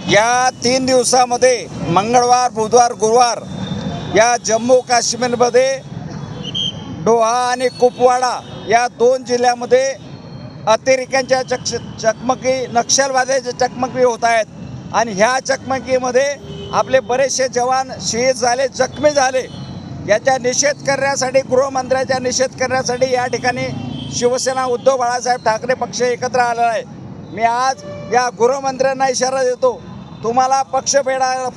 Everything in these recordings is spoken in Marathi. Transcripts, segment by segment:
या 3 दिवसामध्ये मंगळवार, बुधवार, गुरुवार या जम्मू काश्मीरमध्ये डोहा आणि कुपवाडा या 2 जिल्ह्यामध्ये अतिरेक्यांच्या चकमकी, नक्षलवाद्याच्या चकमकी होत आहेत आणि ह्या चकमकीमध्ये आपले बरेचसे जवान शहीद झाले, जखमी झाले। याचा निषेध करण्यासाठी, गृहमंत्र्याचा निषेध करण्यासाठी या ठिकाणी शिवसेना उद्धव बाळासाहेब ठाकरे पक्ष एकत्र आला आहे। मी आज या गृहमंत्र्यांना इशारा देतो, तुम्हाला पक्ष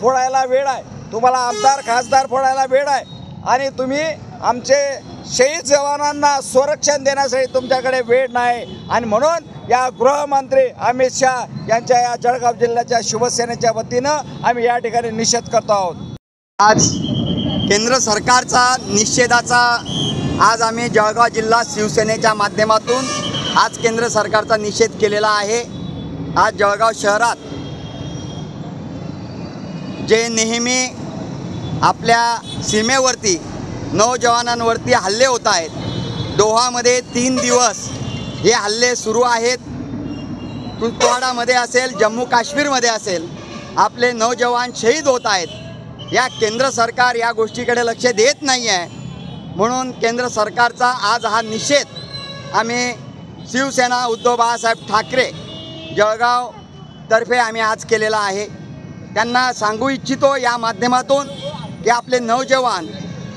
फोडायला वेळ आहे, तुम्हाला आमदार खासदार फोडायला वेळ आहे आणि तुम्ही आमचे शहीद जवानांना संरक्षण देण्यासाठी तुमच्याकडे वेळ नाही। आणि म्हणून या गृहमंत्री अमित शाह यांच्या या जळगाव जिल्ह्याच्या शिवसेनेच्या वतीनं आम्ही या ठिकाणी निषेध करतो आहोत। आज केंद्र सरकारचा निषेधाचा आज आम्ही जळगाव जिल्हा शिवसेनेच्या माध्यमातून आज केंद्र सरकारचा निषेध केलेला आहे। आज जळगाव शहरात जे नेहमी आपल्या सीमेवरती नौजवानांवरती हल्ले होत आहेत, दोहामध्ये 3 दिवस हे हल्ले सुरू आहेत। कुपवाडामध्ये असेल, जम्मू काश्मीरमध्ये असेल, आपले नौजवान शहीद होत आहेत। या केंद्र सरकार या गोष्टीकडे लक्ष देत नाही आहे। म्हणून केंद्र सरकारचा आज हा निषेध आम्ही शिवसेना उद्धव बाळासाहेब ठाकरे जळगाव तर्फे आम्ही आज केलेला आहे। त्यांना सांगू इच्छितो या माध्यमातून की आपले नौजवान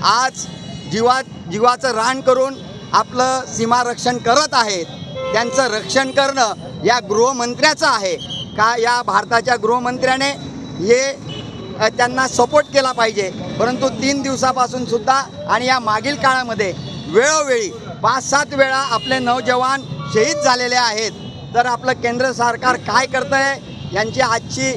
आज जीवाचं रान करून आपलं सीमा रक्षण करत आहेत। त्यांचं रक्षण करणं या गृहमंत्र्याचं आहे का, या भारताच्या गृहमंत्र्याने हे त्यांना सपोर्ट केला पाहिजे। परंतु 3 दिवसापासून सुद्धा आणि या मागील काळामध्ये वेळोवेळी 5-7 वेळा आपले नौजवान शहीद झालेले आहेत। तर आपलं केंद्र सरकार काय करतं आहे, यांची आजची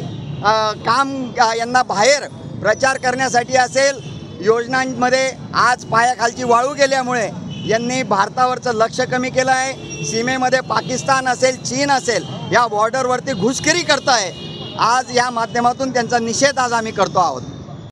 काम यांना बाहेर प्रचार करण्यासाठी असेल, योजनांमध्ये आज पायाखालची वाळू गेल्यामुळे यांनी भारतावरचं लक्ष कमी केलं आहे। सीमेमध्ये पाकिस्तान असेल, चीन असेल, या बॉर्डरवरती घुसखोरी करत आहे। आज या माध्यमातून त्यांचा निषेध आज आम्ही करतो आहोत।